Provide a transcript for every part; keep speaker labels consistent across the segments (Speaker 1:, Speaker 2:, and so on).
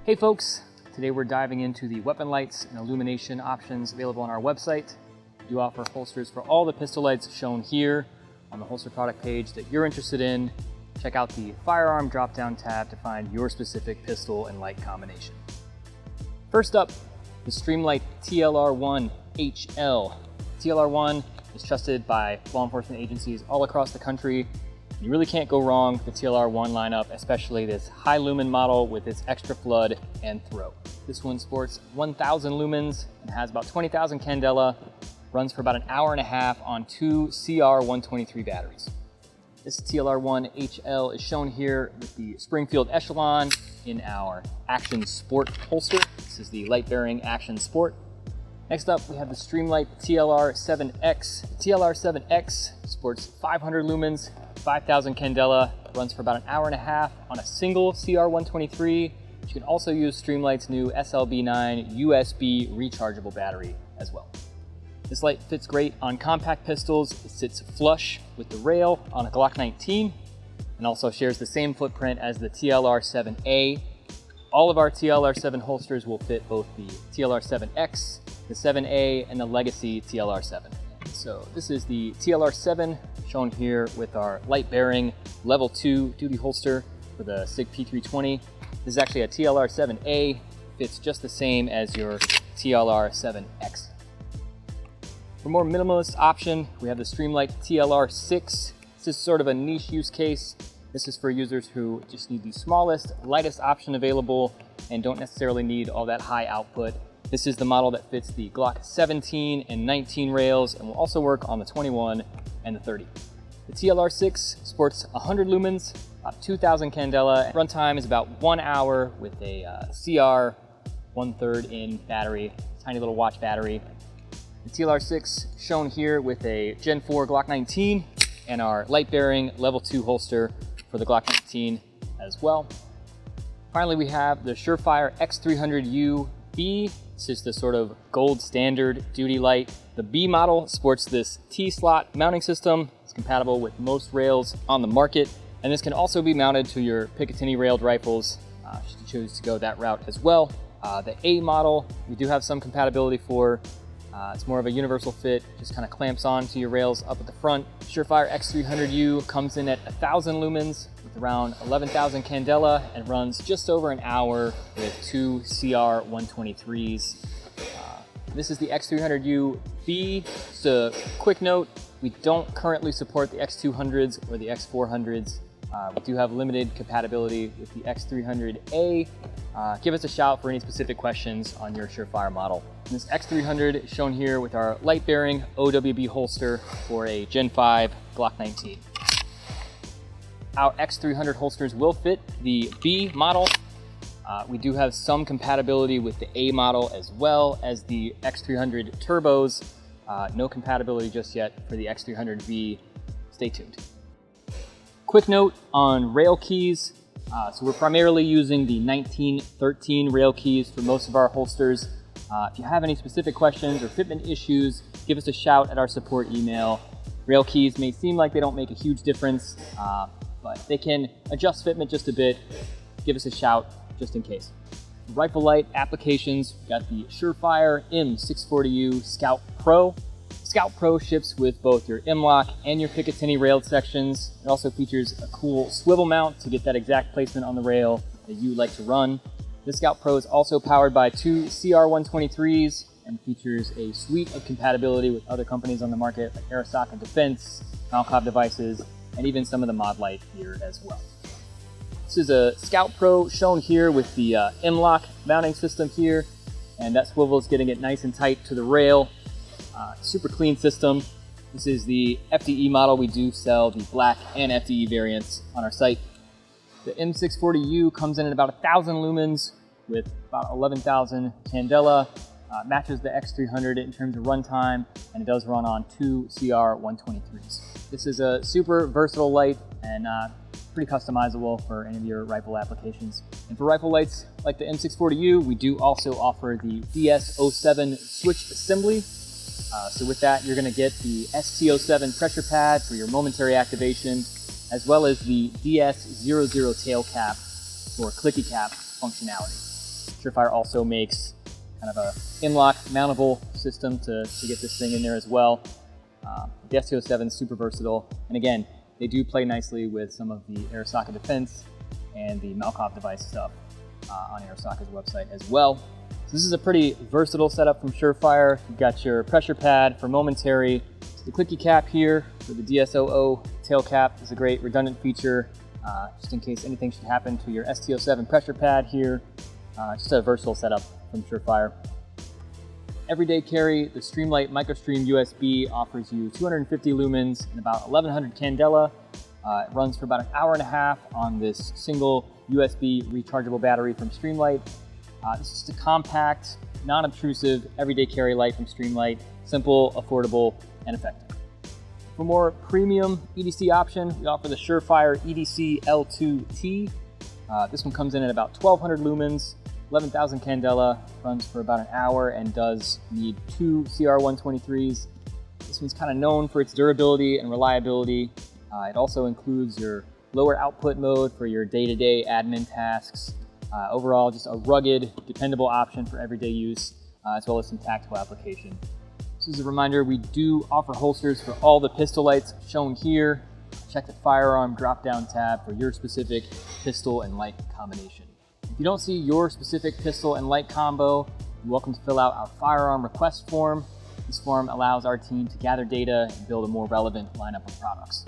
Speaker 1: Hey folks, today we're diving into the weapon lights and illumination options available on our website. We do offer holsters for all the pistol lights shown here on the holster product page that you're interested in. Check out the firearm drop-down tab to find your specific pistol and light combination. First up, the Streamlight TLR1 HL. TLR1 is trusted by law enforcement agencies all across the country. You really can't go wrong with the TLR1 lineup, especially this high lumen model with its extra flood and throw. This one sports 1000 lumens and has about 20,000 candela, runs for about an hour and a half on two CR123 batteries. This TLR1 HL is shown here with the Springfield Echelon in our Action Sport holster. This is the light-bearing Action Sport. Next up, we have the Streamlight TLR7X. The TLR7X sports 500 lumens, 5,000 candela, runs for about an hour and a half on a single CR123. You can also use Streamlight's new SLB9 USB rechargeable battery as well. This light fits great on compact pistols. It sits flush with the rail on a Glock 19 and also shares the same footprint as the TLR7A. All of our TLR7 holsters will fit both the TLR7X, the 7A, and the Legacy TLR7. So this is the TLR7 shown here with our light-bearing level 2 duty holster for the SIG P320. This is actually a TLR7A, fits just the same as your TLR7X. For more minimalist option, we have the Streamlight TLR6. This is sort of a niche use case. This is for users who just need the smallest, lightest option available and don't necessarily need all that high output. This is the model that fits the Glock 17 and 19 rails and will also work on the 21 and the 30. The TLR6 sports 100 lumens, about 2,000 candela. Runtime is about 1 hour with a CR 1/3 in battery, tiny little watch battery. The TLR6 shown here with a Gen 4 Glock 19 and our light-bearing level 2 holster for the Glock 19 as well. Finally, we have the SureFire X300U-B. This is the sort of gold standard duty light. The B model sports this T-slot mounting system. It's compatible with most rails on the market, and this can also be mounted to your Picatinny railed rifles should you choose to go that route as well. The A model, we do have some compatibility for. It's more of a universal fit, just kind of clamps on to your rails up at the front. SureFire X300U comes in at 1,000 lumens with around 11,000 candela and runs just over an hour with two CR123s. This is the X300U-B. Just a quick note, we don't currently support the X200s or the X400s. We do have limited compatibility with the X300A. Give us a shout for any specific questions on your SureFire model. And this X300 is shown here with our light-bearing OWB holster for a Gen 5 Glock 19. Our X300 holsters will fit the B model. We do have some compatibility with the A model as well as the X300 turbos. No compatibility just yet for the X300V. Stay tuned. Quick note on rail keys. So we're primarily using the 1913 rail keys for most of our holsters. If you have any specific questions or fitment issues, give us a shout at our support email. Rail keys may seem like they don't make a huge difference, but they can adjust fitment just a bit. Give us a shout just in case. Rifle light applications, we've got the SureFire M640U Scout Pro. Scout Pro ships with both your M-LOK and your Picatinny railed sections. It also features a cool swivel mount to get that exact placement on the rail that you like to run. This Scout Pro is also powered by two CR123s and features a suite of compatibility with other companies on the market like Arasaka Defense, Malkoff Devices, and even some of the Mod Light gear as well. This is a Scout Pro shown here with the M-LOK mounting system here, and that swivel is getting it nice and tight to the rail. Super clean system. This is the FDE model. We do sell the black and FDE variants on our site. The M640U comes in at about 1,000 lumens with about 11,000 candela. Matches the X300 in terms of runtime, and it does run on two CR123s. This is a super versatile light and pretty customizable for any of your rifle applications. And for rifle lights like the M640U, we do also offer the DS07 switch assembly. So with that, you're going to get the ST7 pressure pad for your momentary activation, as well as the DS00 tail cap for clicky cap functionality. Surefire also makes kind of a in-lock mountable system to get this thing in there as well. The ST7 is super versatile, and again, they do play nicely with some of the AirSocket Defense and the Malkoff device stuff on AirSocket's website as well. So this is a pretty versatile setup from Surefire. You've got your pressure pad for momentary, the clicky cap here for the DS00 tail cap is a great redundant feature, just in case anything should happen to your ST7 pressure pad here. Just a versatile setup from Surefire. Everyday carry, the Streamlight MicroStream USB offers you 250 lumens and about 1100 candela. It runs for about an hour and a half on this single USB rechargeable battery from Streamlight. This is just a compact, non-obtrusive, everyday carry light from Streamlight. Simple, affordable, and effective. For more premium EDC option, we offer the Surefire EDC LT. This one comes in at about 1200 lumens, 11,000 candela, runs for about an hour, and does need 2 CR123s. This one's kind of known for its durability and reliability. It also includes your lower output mode for your day-to-day admin tasks. Overall, just a rugged, dependable option for everyday use, as well as some tactical application. This is a reminder, we do offer holsters for all the pistol lights shown here. Check the firearm drop-down tab for your specific pistol and light combination. If you don't see your specific pistol and light combo, you're welcome to fill out our firearm request form. This form allows our team to gather data and build a more relevant lineup of products.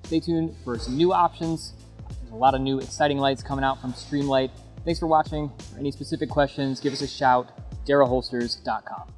Speaker 1: Stay tuned for some new options. There's a lot of new exciting lights coming out from Streamlight. Thanks for watching. For any specific questions, give us a shout, daraholsters.com.